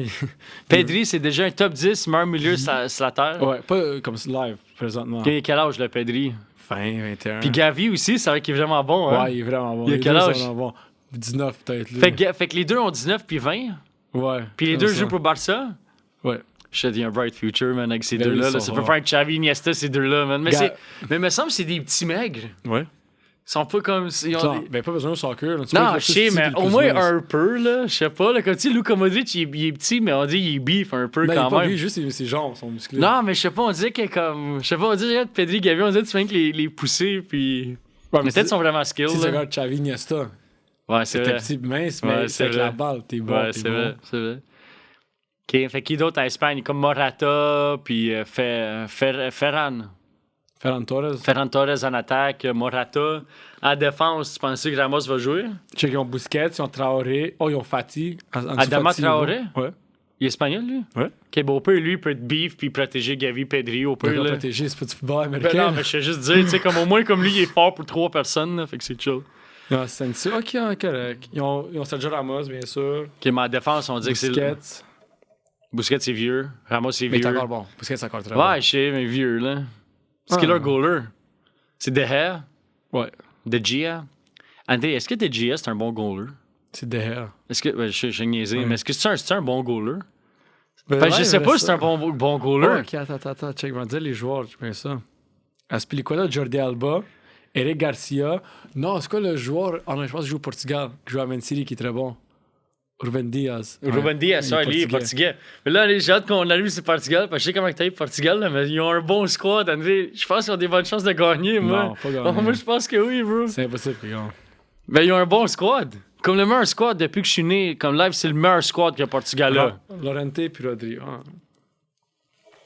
Pedri, c'est déjà un top 10 meilleur milieu sur la terre. Ouais, pas comme live, présentement. Il a quel âge, le Pedri? Fin, 21. Puis Gavi aussi, c'est vrai qu'il est vraiment bon. Hein? Ouais, il est vraiment bon. Il a Les quel deux sont âge? vraiment bons. 19 peut-être. lui. Fait que les deux ont 19 puis 20. Ouais. Puis les comme deux ça. jouent pour Barça. Ouais. Je te dis un bright future, man, avec ces Ben, deux-là. ils Là. sont Ça peut forts. faire Xavi, Iniesta, ces deux-là, man. Mais il me semble que c'est des petits maigres. Ouais. Ils sont pas comme. Ils ont Non, des- ben pas besoin de soccer. Là. Tu peux Non, être le je plus sais, petit mais puis le au plus moins mince. un peu, là. Je sais pas, là. Comme tu sais, Luka Modric, il est petit, mais on dit qu'il est beef un peu Non, il est quand pas même. lui, juste ses jambes sont musclées. Non, mais je sais pas, on dirait que comme. Je sais pas, on dirait que Pedri, Gavi, on dirait que tu viens que les pousser, puis. Ouais, Mais peut-être qu'ils sont vraiment skills, Si tu là. regardes Xavi Iniesta, Ouais, c'est t'es vrai. petit mince, Ouais, mais c'est c'est avec vrai. la balle, t'es bon. Ouais, t'es c'est bon. vrai, c'est vrai. OK, fait qui d'autre en Espagne? Comme Morata, puis Ferran. Ferran Torres. Ferran Torres en attaque, Morata. En défense, tu penses que Ramos va jouer? Check, ils ont Busquets, ils ont Traoré. Oh, ils ont Fati. Adama Traoré? Ouais. Il est espagnol, lui? Ouais. OK, bon, au pire, lui, il peut être beef puis protéger Gavi, Pedri, au Il pire, va là. protéger, c'est pas du football Ben américain. non, mais je sais juste dire, tu sais, comme au moins, comme lui, il est fort pour 3 personnes, là, fait que c'est chill. Non, c'est ok, correct. Ils ont Sergio Ramos, bien sûr. OK, mais en défense, on dit que c'est... Busquets. Busquets, c'est vieux. Ramos, c'est Mais il est vieux. encore bon. Busquets, c'est encore très bon. Ouais, je sais, mais vieux, là. C'est qui Ah. leur goaler? C'est De Gea? Ouais. De Gea? André, est-ce que De Gea, c'est un bon goaler? C'est De Gea. Est-ce que... Ben, je suis niaisé, Ouais. mais est-ce que c'est un bon goaler? Ben Ben, je ouais, sais mais pas si c'est ça- un bon goaler. Ok, attends, check, je vais dire les joueurs, je mets ça. Aspilicueta, Jordi Alba, Eric Garcia. Non, c'est quoi le joueur? Ah non, je pense qu'il joue au Portugal, qui joue à Man City, qui est très bon. Ruben Diaz. Ruben Diaz, ça, lui, il est portugais. Mais là, j'ai hâte qu'on arrive sur Portugal, parce que je sais comment t'as eu Portugal, là, mais ils ont un bon squad, André. Je pense qu'ils ont des bonnes chances de gagner, moi. Non, pas gagner. Moi, je pense que oui, bro. C'est impossible, les gars. Ben, ils ont un bon squad. Comme le meilleur squad depuis que je suis né, comme live, c'est le meilleur squad que le Portugal a. Lorente puis Rodri. Ah.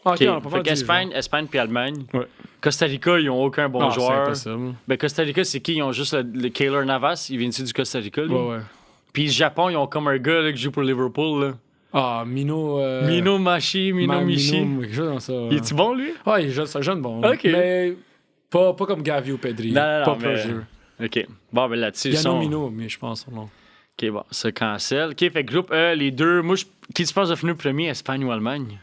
Ok, OK, on peut pas fait dire qu'Espagne puis Allemagne. Ouais. Costa Rica, ils ont aucun bon Ah, c'est joueur. impossible. Ben, Costa Rica, c'est qui? Ils ont juste le Keylor Navas. Il vient-tu du Costa Rica, lui? Ouais. Puis le Japon, ils ont comme un gars là, qui joue pour Liverpool. Là. Ah, Mino. Mino Michi. Mino, quelque chose dans ça. Il est-tu bon, lui? Ouais, il est jeune, c'est un jeune bon. Ok. Mais pas comme Gavi ou Pedri. Non, pas mais- jeu. OK. Bon, ben là-dessus, Yanno Mino, mais je pense son nom. OK, bon, ça cancel. OK, fait que groupe E, les deux. Moi, qui tu penses de finir premier, Espagne ou Allemagne?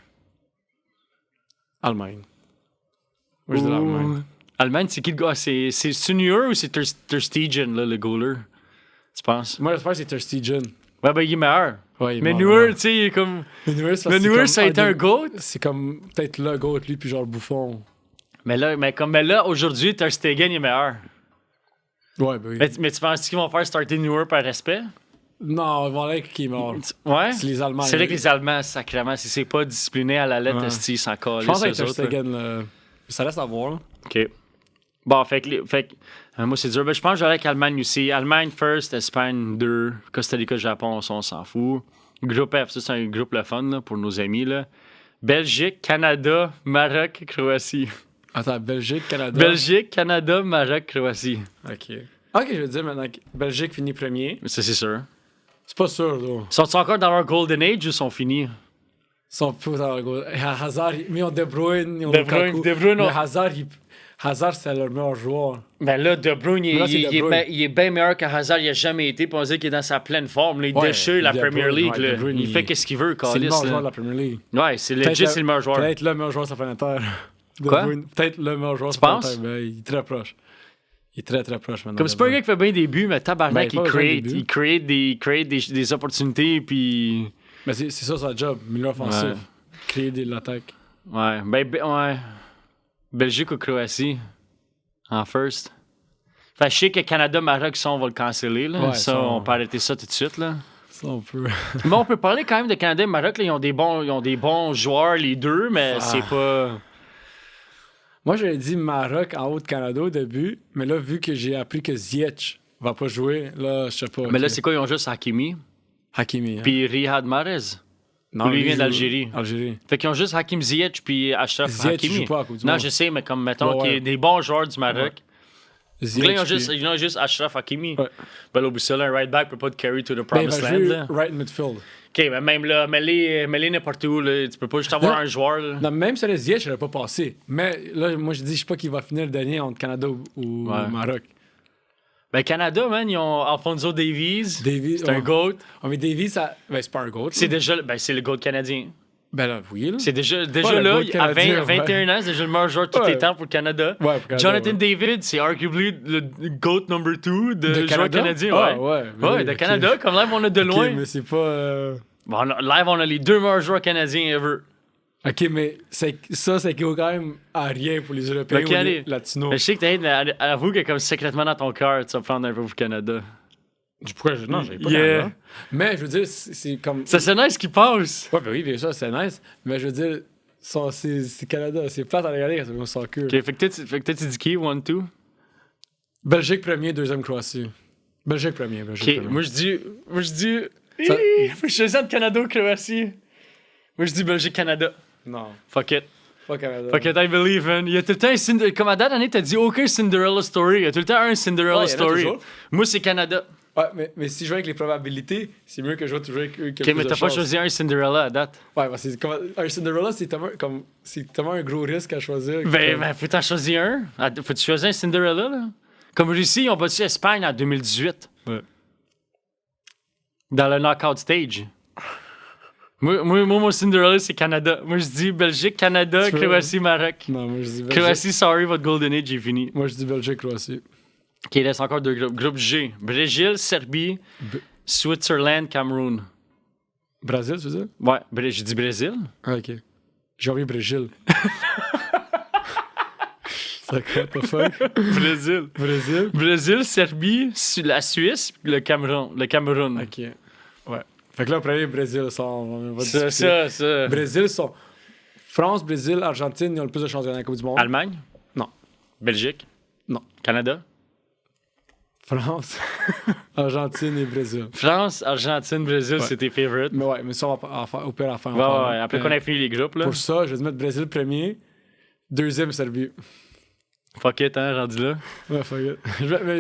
Allemagne. Moi, je dis l'Allemagne. Allemagne, c'est qui le gars? C'est Neuer ou c'est Ter Stegen, là, le goaler? Tu penses? Moi, j'espère que c'est Ter Stegen. Ouais, ben, il est meilleur. Ouais, il est Mais mort, Neuer, ouais. tu sais, il est comme. Mais Neuer, Mais Neuer, ça a été un GOAT. C'est comme peut-être le GOAT, lui, puis genre Buffon. Mais là, aujourd'hui, Ter Stegen il est meilleur. Ouais, ben oui. Mais tu penses qu'ils vont faire starter Neuer par respect? Non, ils vont aller qui est mort. Ouais? C'est les Allemands. C'est vrai que les Allemands, sacrément, si c'est pas discipliné à la lettre, Ouais. ils s'en calent. Je pense que Ter Stegen, ça reste à voir. Là. OK. Bon, fait que moi, c'est dur. Ben, je pense que j'aurais avec Allemagne aussi. Allemagne first, Espagne 2, Costa Rica, Japon, on s'en fout. Groupe F, ça, c'est un groupe le fun là, pour nos amis. Là. Belgique, Canada, Maroc, Croatie. Attends, Belgique, Canada. Belgique, Canada, Maroc, Croatie. OK. OK, je veux dire maintenant que Belgique finit premier. Ça, c'est sûr. C'est pas sûr, là. Sont-ils encore dans leur Golden Age ou sont finis? Ils sont plus dans le goal. Hazard, mais ils ont De Bruyne, ils ont De Bruyne, Lukaku. De Bruyne, Mais Hazard, c'est leur meilleur joueur. Ben là, De Bruyne, Là, c'est De Bruyne. il est bien meilleur que Hazard, il a jamais été. Puis on dit qu'il est dans sa pleine forme. Là, il Ouais, déchire la De Premier Bruyne, League. ouais, Là. De Bruyne, Il fait qu'est-ce qu'il veut, C'est le Calis. meilleur joueur de la Premier League. Ouais, c'est legit, c'est le meilleur joueur. Peut-être le meilleur joueur sur la planète Terre. De Quoi? Bruyne, peut-être le meilleur joueur Tu sur la planète penses? Terre. Ben, il est très proche. Il est très, très proche maintenant. Comme c'est pas un gars qui fait bien des buts, mais tabarnak, Ben, il fait pas il create des opportunités. Puis. Mais c'est ça sa job, milieu offensif. Ouais. Créer de l'attaque. Ouais, ouais. Belgique ou Croatie en first. Fait que je sais que Canada, Maroc, ça, on va le canceller. Là. Ouais, ça, ça, on peut arrêter ça tout de suite. Là. Ça, on peut. Mais on peut parler quand même de Canada et Maroc. Là. Ils ont des bons joueurs, les deux, mais c'est pas. Moi, j'avais dit Maroc en haut de Canada au début, mais là, vu que j'ai appris que Ziyech va pas jouer, là, je sais pas. Mais là, c'est quoi? Ils ont juste Hakimi, Hakimi. Hein. puis Riyad Mahrez. Non, Ou lui, il vient joue- d'Algérie. Algérie. Fait qu'ils ont juste Hakim Ziyech puis Achraf Ziyech, il Hakimi. joue pas à la Coupe du Non, Monde. je sais, mais comme mettons Ouais, qu'il y a ouais. des bons joueurs du Maroc. Ziyech, Là, ils puis- ont juste Achraf Hakimi. Ouais. Ben là, au bout de ça, là, un right back peut pas te carry to the Ben, il promised va land. jouer Là. right midfield. OK, mais même là, mets-les n'importe où. Là. Tu peux pas juste avoir Non. un joueur. Là. Non, même si le Ziyech, je l'aurais pas passé. Mais là, moi, je dis, je sais pas qui va finir le dernier entre Canada ou Ouais. Maroc. Ben, Canada, man, ils ont Alphonso Davies. Davies, C'est un ouais. GOAT. Oh, mais Davies, ça... ben, c'est pas un goal. C'est déjà, ben, c'est le GOAT canadien. Ben là, oui, là. C'est déjà le là, GOAT à 20, canadien, 21 ans, c'est déjà le meilleur joueur de tous Ouais. les temps pour le Canada. Ouais, pour Canada, Jonathan ouais. David, c'est arguably le GOAT number 2 de joueur Canada? canadien. Ah, Ouais, ouais. mais ouais oui, de ok. Canada, comme live, on a de Ok, loin. mais c'est pas... Bon, live, on a les deux meilleurs joueurs canadiens ever. OK, mais ça équivaut quand même à rien pour les Européens Ok, ou les allez. Latinos. Mais je sais que t'as avoue que comme secrètement dans ton cœur, tu vas prendre un peu pour le Canada. Pourquoi? Non, j'avais pas Yeah. Canada. Mais je veux dire, c'est comme... Ça c'est nice qu'il passe. Ouais, ben oui, bien sûr, c'est nice. Mais je veux dire, c'est Canada. C'est plate à regarder quand c'est au soccer. Ok, fait que toi, tu dis qui, 1-2? Belgique premier, deuxième Croatie. Belgique premier, Belgique Ok, premier. moi je dis. Ça- Faut que je choisisse entre Canada ou Croatie. Moi je dis Belgique-Canada. Non, Fuck it. pas Canada. Fuck it, I believe, man. Il y a tout le temps un Comme à date d'année, t'as dit aucun Cinderella story. Il y a tout le temps un Cinderella Ouais, il y en a story. toujours. Moi c'est Canada. Ouais, mais si je joue avec les probabilités, c'est mieux que je joue toujours avec eux qui ont Ok, plus mais de t'as pas chances. choisi un Cinderella à date. Ouais, parce que un Cinderella, c'est tellement un gros risque à choisir. que- Ben, faut t'en choisir un. Faut-tu choisir un Cinderella, là? Comme Russie, ils ont battu Espagne en 2018. Ouais. Dans le knockout stage. Moi, mon Cinderella, c'est Canada. Moi, je dis Belgique, Canada, Tu veux- Croatie, Maroc. Non, moi je dis Belgique. Croatie, sorry, votre Golden Age est fini. Moi je dis Belgique, Croatie. Ok, il reste encore deux groupes. Groupe G. Brésil, Serbie, Switzerland, Cameroun. Brésil, tu veux dire? Ouais, j'ai dit Brésil. Ah, ok. J'ai envie Brésil. Ça quoi, the fuck? Brésil. Brésil? Brésil, Serbie, la Suisse, le Cameroun. Ok. Ouais. Fait que là, premier, Brésil, ça, on va Ça, discuter. ça. Brésil sont. France, Brésil, Argentine, ils ont le plus de chances de gagner la Coupe du Monde. Allemagne? Non. Belgique? Non. Canada? France, Argentine et Brésil. France, Argentine, Brésil, Ouais. c'est tes favorites. Mais ouais, mais ça, on va au pire à la fin. on Ouais, parlera. ouais, après qu'on ait fini les groupes, là. Pour ça, je vais te mettre Brésil premier, deuxième Serbie. Fuck it, hein, rendu là. Ouais, fuck it.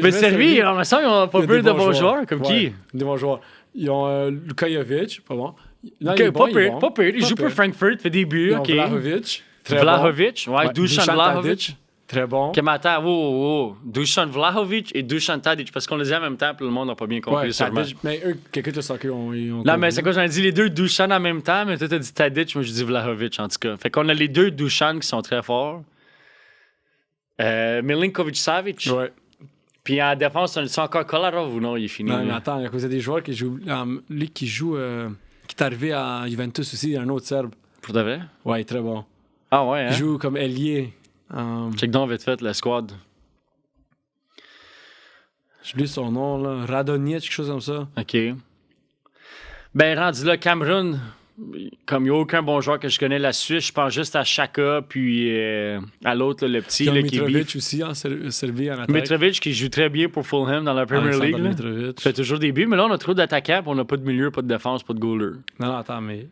Mais Serbie, en même temps, ils ont pas il y a peu des de bons bons joueurs, comme Ouais, qui? des bons joueurs. Ils ont Luka Jovic, pas bon. Non, Ok, il est bon, pas il est pire, bon. pas pire. Il joue Pas pour pire. Frankfurt, fait des buts, Ils ont ok. Vlahovic. Très Vlahovic, ouais, Ouais, Dusan Dusan Vlahovic. Tadic. Très bon. Ok, mais attends, Dusan Vlahovic et Dusan Tadic, parce qu'on les dit en même temps, puis le monde n'a pas bien compris, Ouais, sûrement. Tadic, mais eux, quelqu'un de soccer, ils ont Non, compris. mais c'est quoi, j'en ai dit les deux Dusan en même temps, mais toi, t'as dit Tadic, moi, je dis Vlahovic, en tout cas. Fait qu'on a les deux Dusan qui sont très forts. Milinkovic-Savic. Ouais. Puis en défense, c'est encore Kolarov ou non, il est fini. Non, mais là. attends, il y a des joueurs qui jouent. Lui qui joue. Qui est arrivé à Juventus aussi, un autre Serbe. Pour de vrai? Ouais, il est très bon. Ah ouais, hein? Il joue comme ailier. Check donc vite fait, la squad. J'oublie son nom, là. Radonjic, quelque chose comme ça. OK. Ben, rendu là, Cameroun, comme il n'y a aucun bon joueur que je connais, la Suisse, je pense juste à Chaka, puis à l'autre, là, le petit, là, qui est Mitrovic beef. aussi, en Serbie, en attaque. Mitrovic, qui joue très bien pour Fulham dans la Premier Alexander League. Là. Mitrovic. Il fait toujours des buts, mais là, on a trop d'attaquants, puis on n'a pas de milieu, pas de défense, pas de goaler. Non, attends, mais.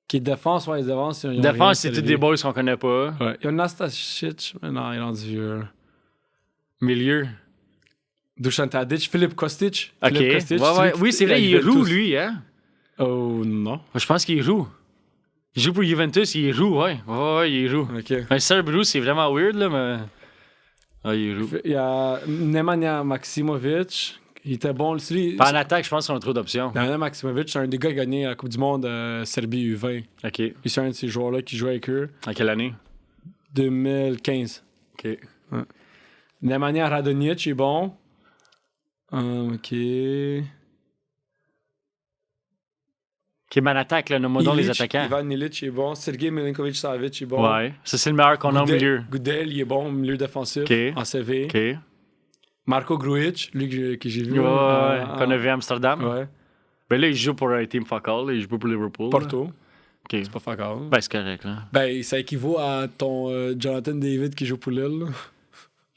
Qui est défense, ouais, les défenses. ils ont Défense, rien c'est tous servi. des boys qu'on connaît pas. Ouais. Il y a Nastasic, mais non, il est rendu vieux. Milieu. Dusan Tadic, Filip Kostic. OK. Filip Kostic, Ouais, ouais. celui Oui, qui- c'est vrai, à il est roux, Juventus. lui, hein? Oh, non. Moi, je pense qu'il est roux. Il joue pour Juventus, il est roux, ouais. Ouais, il est roux. OK. Un Serbe roux, c'est vraiment weird, là, mais. Ah, il est roux. Il y a Nemanja Maksimovic. Il était bon. Celui, Pas en attaque, je pense qu'on a trop d'options. Nemanja Maksimovic, c'est un des gars qui a gagné la Coupe du Monde Serbie U20. OK. Puis c'est un de ces joueurs-là qui jouait avec eux. En quelle année? 2015. OK. Nemanja Radonjic est bon. OK. OK, mais en attaque, là, nomme-moi donc les Ilic, attaquants. Ivan Ilic est bon. Sergei Milinkovic-Savic est bon. Ouais. Ça, c'est le meilleur qu'on a au milieu. Goudel, il est bon au milieu défensif. OK. En CV. OK. Marco Grujic, lui que j'ai vu. Ouais, là, qu'on a vu à Amsterdam. Ouais. Ben là, il joue pour un team focal, là, il joue pas pour Liverpool. là. Porto. OK. C'est pas fuck-all. Ben, c'est correct, là. Ben, ça équivaut à ton Jonathan David qui joue pour Lille. là.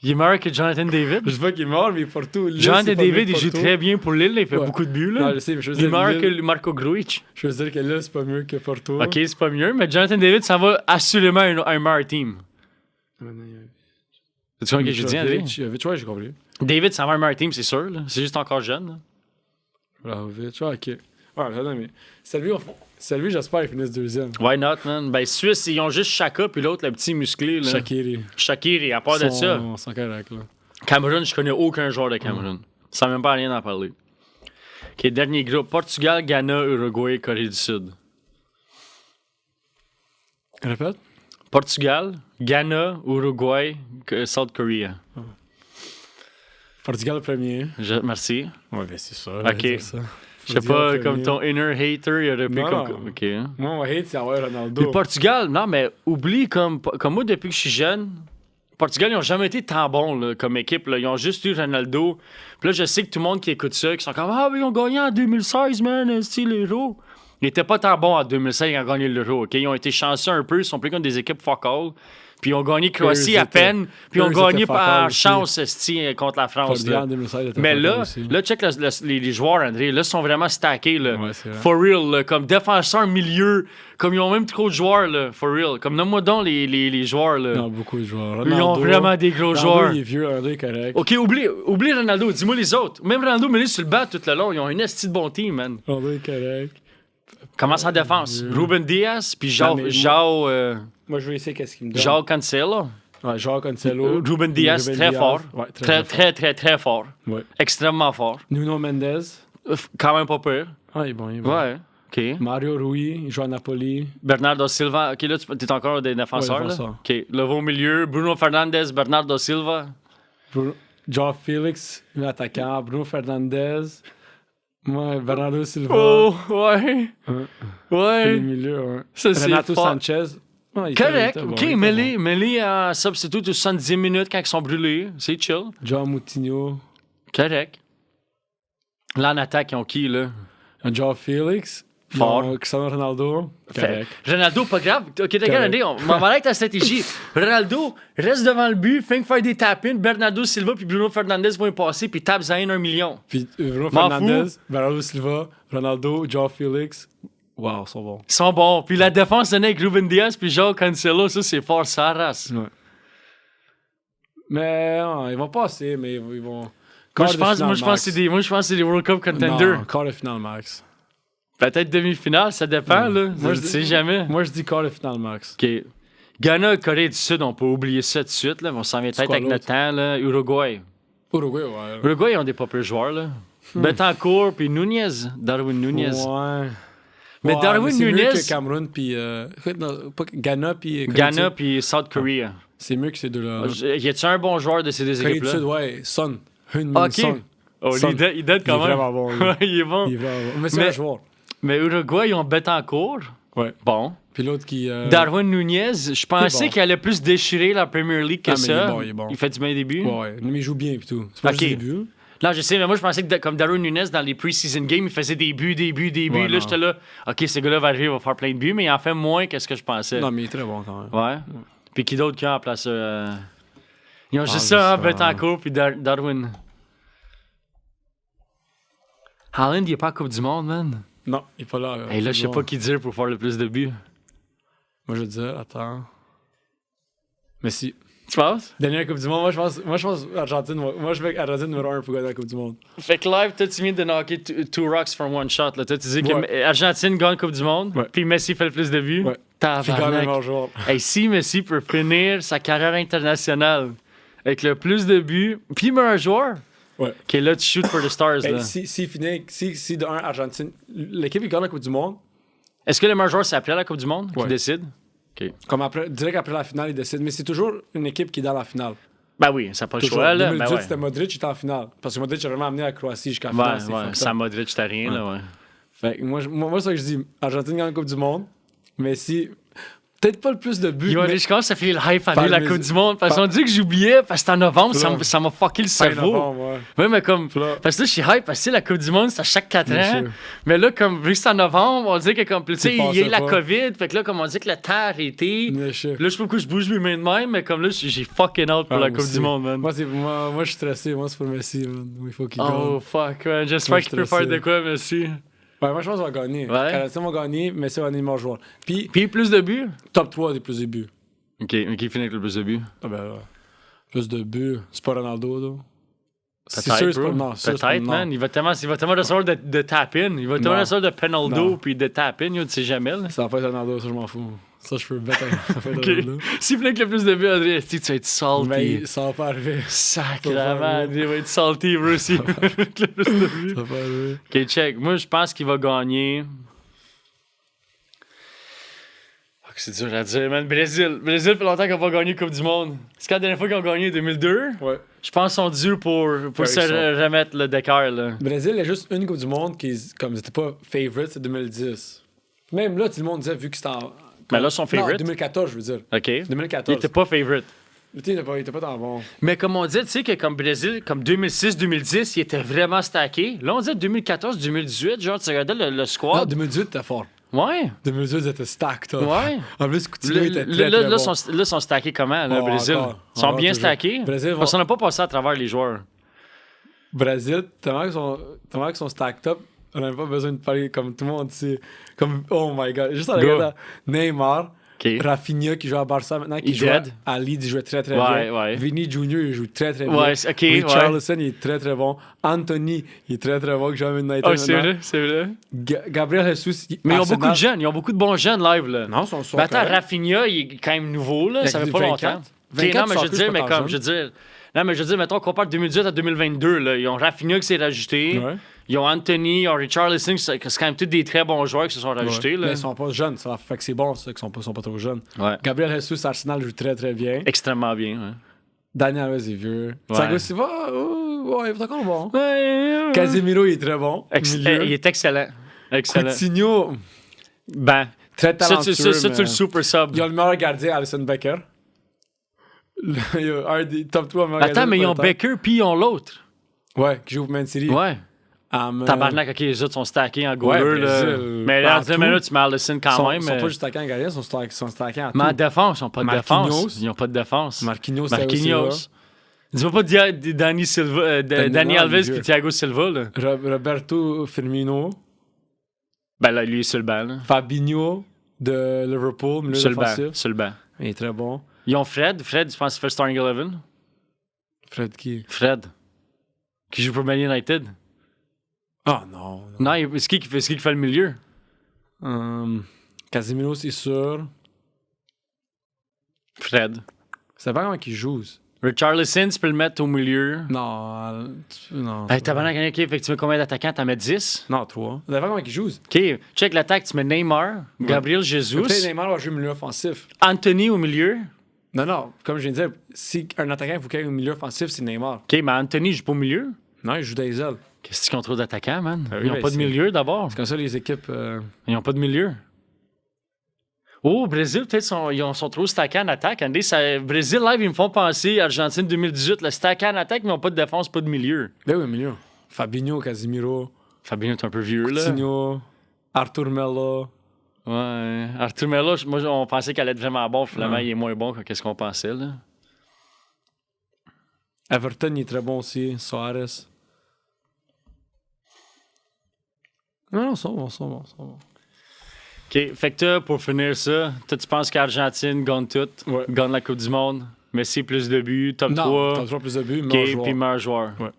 Il est meilleur que Jonathan David. Je sais pas qu'il est mort, mais Porto. Lille, Jonathan c'est pas mieux David, que il joue Porto. très bien pour Lille, là, il fait Ouais. beaucoup de buts, Non, là. je sais, mais je veux Il est dire, meilleur Lille- que Marco Grujic. je veux dire que Lille, c'est pas mieux que Porto. OK, c'est pas mieux, mais Jonathan David, ça va assurément un meilleur team. Tu Tu vois ce que je dis, André? Ouais, j'ai compris. David, ça va un meilleur team, c'est sûr. là. C'est juste encore jeune. là. Vlahovic, ouais, ok. Ouais, non, mais. Salut, j'espère qu'ils finissent deuxième. Why not, man? Ben, Suisse, ils ont juste Chaka, puis l'autre, le petit musclé. Là. Shaqiri. Shaqiri, à part de ça. Son correct, là. Cameroun, je connais aucun joueur de Cameroun. Ça n'a même pas rien à parler. OK, dernier groupe. Portugal, Ghana, Uruguay, Corée du Sud. Répète? Portugal, Ghana, Uruguay, South Korea. Portugal premier. Merci. Ouais, ben c'est ça. Ok. Je sais pas, comme ton inner hater, il aurait pu Non, comme. non. OK. hein. Moi, mon hate, c'est avoir Le Ronaldo. Portugal, non, mais oublie, comme moi, depuis que je suis jeune, Portugal, ils ont jamais été tant bons là, comme équipe. Là. Ils ont juste eu Ronaldo. Puis là, je sais que tout le monde qui écoute ça, qui sont comme Ah, mais ils ont gagné en 2016, man, c'est l'Euro. Ils n'étaient pas tant bons en 2016 quand ils ont gagné l'Euro. OK? Ils ont été chanceux un peu. Ils sont plus comme des équipes fuck all. Puis ils ont gagné Croatie Eux, à peine. Puis ils ont eux, gagné étaient fuck all par aussi. chance esti, contre la France. Portugal Là. en 2016 était Mais fuck là, all aussi. là, check les joueurs, André. Là, ils sont vraiment stackés. Là. Ouais, c'est vrai. For real. Là, comme défenseur, milieu. Comme ils ont même trop de joueurs. Là, for real. Comme nomme-moi donc les joueurs. Là. Non, beaucoup de joueurs. Ils ont Ronaldo- vraiment des gros Ronaldo, joueurs. il est vieux, Ronaldo est correct. OK, oublie Ronaldo. Dis-moi les autres. Même Ronaldo, mais lui, sur le banc tout le long. Ils ont une esti de bon team, man. Ronaldo est correct. Commence en défense. Ruben Diaz, puis Non, mais moi- Jao Moi, je vais essayer qu'est-ce qu'il me donne. Jao Cancelo. Ouais, Jao Cancelo. Ruben Diaz, Ruben très Diaz. fort. Ouais, Très fort. Ouais. Extrêmement fort. Nuno Mendes. Quand même pas pire. Ah, il est bon, il est bon. Ouais. OK. Mario Rui, il joue à Napoli. Bernardo Silva. OK, là, tu es encore des défenseurs. Ouais, là? défenseur. OK. Le au milieu. Bruno Fernandes, Bernardo Silva. Joao Félix, attaquant. Bruno Fernandes. Moi, Bernardo Silva. Oh, ouais. Ouais. Ouais. Le milieu, ouais. Ça, c'est Renato fort. Sanchez. Ouais, il Correct. était bon, OK, il était mêlé à substitut de 70 minutes quand ils sont brûlés. C'est chill. bon. Joao Moutinho. Correct. Là, en attaque, ils ont qui, là? Joao Félix. Fort. Ils ont Cristiano Ronaldo. Correct. Ronaldo, pas grave. OK, regardez, on va aller avec ta stratégie. Ronaldo reste devant le but, fait faire des tap-ins. Bernardo Silva puis Bruno Fernandes vont y passer, puis tape Zayn 1 million. Puis Bruno M'en Fernandes, Bernardo Silva, Ronaldo, Joao Félix. Wow, ils sont bons. Ils sont bons. Puis la défense donnée avec Ruben Diaz puis Jao Cancelo, ça, c'est fort, ça race. Ouais. Mais non, ils vont passer, mais ils vont. Moi, Quart je de pense finale que max. c'est des World Cup contenders. Non, quart de finale max. Peut-être demi-finale, ça dépend, là. Moi, Je sais jamais. Moi, je dis quart de finale max. OK. Ghana, Corée du Sud, on peut oublier ça tout de suite. Là. On s'en vient peut-être quoi avec notre temps. Là. Uruguay. Uruguay, ouais. Uruguay, ils ont des pas peu joueurs. Là. Betancourt puis Nunez. Darwin Nunez. Ouais. Mais Ouais, Darwin c'est Nunez... mieux que Cameroun puis... pas Ghana puis... Ghana puis South Korea. C'est mieux que ces deux-là. Y a-tu un bon joueur de ces deux Corée du équipes-là? Sud, ouais. Son. Heung-min Ok. Son. Oh, Son. il date quand Il est même. vraiment bon, lui. Ouais, il est bon. Il est vraiment bon. Mais c'est un joueur. Mais Uruguay, ils ont Betancourt. Ouais. Bon. Puis l'autre qui... Darwin Nunez, je pensais bon. qu'il allait plus déchirer la Premier League que Ah, mais ça. il est bon. Il fait du bien début. Ouais, mais il joue bien et tout. C'est pas Ok. juste le début. Là, je sais, mais moi, je pensais que comme Darwin Nunez, dans les pre-season games, il faisait des buts. Ouais, Là, non. j'étais là, OK, ce gars-là va arriver, il va faire plein de buts, mais il en fait moins que ce que je pensais. Non, mais il est très bon quand même. Ouais. Puis qui d'autre qui a en place? Ils ont juste Ah, ça, hein, mais ça- Betancourt puis Darwin. Haaland, il est pas en Coupe du Monde, man. Non, il est pas là. Et là, je sais pas qui dire pour faire le plus de buts. Moi, je veux dire, attends. Messi. Tu penses? Dernière Coupe du Monde, moi, je pense Argentine. Moi, je vais Argentine numéro 1 pour gagner la Coupe du Monde. Fait que live, toi, tu viens de knocker two rocks from one shot. Là. Toi, tu dis que Ouais. Argentine gagne Coupe du Monde, Ouais. puis Messi fait le plus de buts. Ouais. Puis quand même Tabarnak. meilleur joueur. Hey, si Messi peut finir sa carrière internationale avec le plus de buts, puis meilleur joueur, Ouais. qui est là, tu shoot for the stars. Hey, Là. si de 1 Argentine, l'équipe qui gagne la Coupe du Monde, Est-ce que le meilleur joueur, c'est après la Coupe du Monde qui Ouais. décide? OK. comme après, direct après la finale, il décide. Mais c'est toujours une équipe qui est dans la finale. Ben oui, ça n'a pas le Toujours. choix. Là. 2018, Ben ouais. c'était Modric qui était en finale. Parce que Modric a vraiment amené la Croatie jusqu'à la finale. c'est Ouais, fucked sans up. Modric, t'as rien. Là, ouais. Fait que moi, c'est ça que je dis. Argentine gagne la Coupe du Monde. Messi, peut-être pas le plus de buts. Yo, mais je commence à filer le hype à Par aller la mes- Coupe du Monde. Parce par- qu'on dit que j'oubliais, parce que c'est en novembre, Là. ça m'a fucké le fin cerveau. novembre, ouais. Ouais, mais comme. Là. Parce que là, je suis hype, parce que la Coupe du Monde, c'est à chaque 4 Bien ans. sûr. Mais là, comme, vu que c'est en novembre, on dit que, comme, tu sais, il y a eu passait la pas. COVID. Fait que là, comme on dit que le temps a arrêté. Mais je sais. Là, je sais pas pourquoi je bouge mes mains de même, mais comme là, j'ai fucking out pour Ah, la moi Coupe aussi. du Monde, man. Moi, je suis stressé. Moi, c'est pour Messi, man. Il faut qu'il Oh, gagne. fuck, man. J'espère Moi, qu'il peut stressé. faire de quoi, merci. Ouais, moi, je pense qu'on va gagner. Ouais. Canadien va gagner, Messi va gagner le meilleur joueur. Puis, Puis plus de buts. top 3 des plus de buts. Ok, mais qui finit avec le plus de buts? Ah ben, ouais. Plus de buts. C'est pas Ronaldo, là. C'est Peut-être, sûr, c'est bro. pas... Non, c'est Peut-être, pas... man. Il va tellement recevoir de tap-in. Il va tellement Non. recevoir de Penaldo Non. puis de tap-in. Tu sais jamais, là. Ça va pas être Ronaldo, ça, je m'en fous. Ça, je peux mettre. Ça va être Ok. Ronaldo. S'il finit avec le plus de buts, André, tu vas être salty. Mais ça va pas arriver. Sacrément, André va être salty, bro, s'il finit avec le plus de buts. Ça va pas arriver. Ok, check. Moi, je pense qu'il va gagner. Oh, que c'est dur à dire, man. Brésil. Brésil fait longtemps qu'on va gagner la Coupe du Monde. C'est quand la dernière fois qu'ils ont gagné, 2002? Ouais. Je pense qu'ils sont dus pour Ouais, se ils sont. remettre le d'écart, là. Brésil, il y a juste une Coupe du Monde qui, comme c'était pas favorite, c'est 2010. Même là, tout le monde disait, vu que c'était en. Mais là, son favorite. Non, 2014, je veux dire. OK. Il 2014. était pas favorite. Il était pas tant bon. Mais comme on dit, tu sais que comme Brésil, comme 2006-2010, il était vraiment stacké. Là, on dit 2014-2018, genre, tu regardais le Non, squad. 2018, c'était fort. Ouais. 2018, c'était stacked up. Ouais. En plus, Coutinho Là, était très, là, très bon. sont stackés comment, là, Oh, Brésil? encore. Ils sont Encore bien toujours. stackés. Brésil va- Parce qu'on n'a pas passé à travers les joueurs. Brésil, tellement qu'ils sont stacked up, on n'a même pas besoin de parler comme tout le monde, c'est comme, oh my god, juste en Go. regardant Neymar, OK. Rafinha qui joue à Barça maintenant, qui Il joue dead. à Leeds, il joue très très Ouais, bien. ouais. Vinny Junior, il joue très très bien. Ouais, c'est- ok, Richarlison, il est très très bon. Anthony, il est très très bon, que j'ai United Oh, c'est maintenant. vrai, c'est vrai. Gabriel Jesus, Mais ils ont Arsenal- beaucoup de jeunes. Ils ont beaucoup de bons jeunes live, là. Non, ils sont Mais attends, corrects. Rafinha, il est quand même nouveau, là. Il y a Ça fait que pas 24. longtemps. Ok, 24, non, mais je veux plus, dire, pas mais tant comme, jeune. je veux dire. Non, mais je veux dire, mettons, on compare 2018 à 2022, là. Ils ont Rafinha qui s'est rajouté. Ouais. Ils ont Anthony, ils ont Richarlison, c'est quand même tous des très bons joueurs qui se sont rajoutés, Ouais. là. Mais ils sont pas jeunes, ça fait que c'est bon, ça, qu'ils sont pas trop jeunes. Ouais. Gabriel Jesus, Arsenal joue très très bien. Extrêmement bien, ouais. Daniel Alves est vieux. Ouais. Thiago Silva, ouais, il est encore bon. Ouais. Casemiro, il est très bon. Milieu. Il est excellent. Excellent. Coutinho, Ben, très ça, talentueux. tu mais- le super sub. Ils ont le meilleur gardien, Alisson Becker. Il y a un des top 3 meilleurs gardiens. Attends, mais de ils ont tous les Becker puis ils ont l'autre. temps. Ouais, qui joue pour Man City. Ouais. Tabarnak, ok, les autres sont stackés en goaler, Ouais, là. Brésil, Mais là, en partout. 10 minutes, tu mets Allison quand même. Ils sont mais- pas juste stackés en gardien, ils sont stackés en tout. Mais en défense, ils n'ont pas de Marquinhos. défense. Ils n'ont pas de défense. Marquinhos, Marquinhos. Silva. Dis-moi pas Dani Silva, Dani non, il est Alves vieux. puis Thiago Silva, là. Roberto Firmino. Ben là, lui, il est sur le banc, là. Fabinho de Liverpool, milieu Sur le banc. défensif. Sur le banc. Il est très bon. Ils ont Fred. Fred, je pense qu'il fait starting 11. Fred qui? Fred. Qui joue pour Man United. Ah non. Non, c'est qui qui fait le milieu? Casemiro, c'est sûr. Fred. Ça dépend comment il joue. Richarlison, tu peux le mettre au milieu. Non. Non. Hey, tabarnak, ok, fait que tu mets combien d'attaquants? T'en mets 10? Non, 3. Ça dépend comment il joue. Ok, check l'attaque, tu mets Neymar, Gabriel Jesus, Peut-être Neymar va jouer milieu offensif. Anthony au milieu. Non. Comme je viens de dire, si un attaquant, il faut qu'il y ait un milieu offensif, c'est Neymar. Ok, mais Anthony joue pas au milieu. Non, il joue des ailes. Qu'est-ce que tu contrôles d'attaquants, man? Ah oui, Ils ont ben, pas de c'est- milieu d'abord. C'est comme ça les équipes. Ils ont pas de milieu. Oh, au Brésil, peut-être ils sont trop stackés en attaque. Andy, Brésil live, ils me font penser Argentine 2018, le stacké en attaque, mais ils n'ont pas de défense, pas de milieu. Ben oui, milieu. Fabinho, Casimiro, Fabinho est un peu vieux, là. Coutinho, Arthur Melo. Ouais. Arthur Melo, moi, on pensait qu'elle allait être vraiment bon. Finalement, Ouais. il est moins bon que qu'est-ce qu'on pensait, là. Everton, il est très bon aussi. Suarez. Non, ils sont bons. OK. Fait que toi, pour finir ça, toi, tu penses qu'Argentine gagne tout, Ouais. gagne la Coupe du Monde, Messi plus de buts, top Non, 3, t'as toujours plus de buts, OK, mais joueur. puis meilleur joueur. Ouais.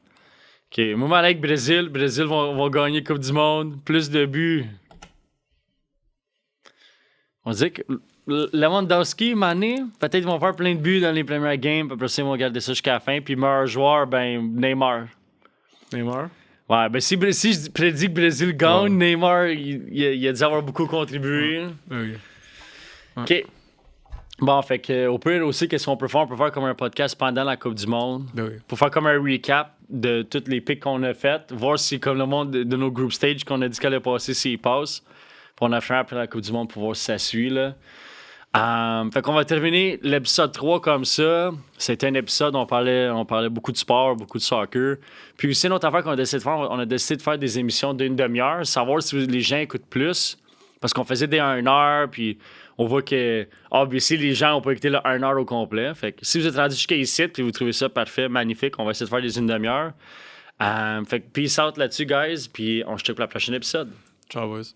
OK. Moi, avec Brésil, vont gagner Coupe du Monde, plus de buts. On dit que Lewandowski, Mané, peut-être ils vont faire plein de buts dans les premières games, puis après ça, ils vont garder ça jusqu'à la fin. Puis meilleur joueur, ben Neymar. Neymar. Ouais, ben si je prédis que Brésil gagne, Ouais. Neymar, il a dû avoir beaucoup contribué. Oui. OK. Bon, fait que au pire aussi, qu'est-ce qu'on peut faire? On peut faire comme un podcast pendant la Coupe du Monde. Ben oui. Pour faire comme un recap de toutes les picks qu'on a faites, voir si comme le monde de nos group stage qu'on a dit qu'elle allait passer, s'il passe. Puis on a fait après la Coupe du Monde pour voir si ça suit, là. Fait qu'on va terminer l'épisode 3 comme ça. C'était un épisode où on parlait beaucoup de sport, beaucoup de soccer. Puis aussi, une autre affaire qu'on a décidé de faire, on a décidé de faire des émissions d'une demi-heure, savoir si les gens écoutent plus. Parce qu'on faisait des 1 heure, puis on voit que, obviously, les gens n'ont pas écouté le 1 heure au complet. Fait que si vous êtes rendu jusqu'à ici, puis vous trouvez ça parfait, magnifique, on va essayer de faire des une demi-heure. Fait que peace out là-dessus, guys, puis on se check pour la prochaine épisode. Ciao, boys.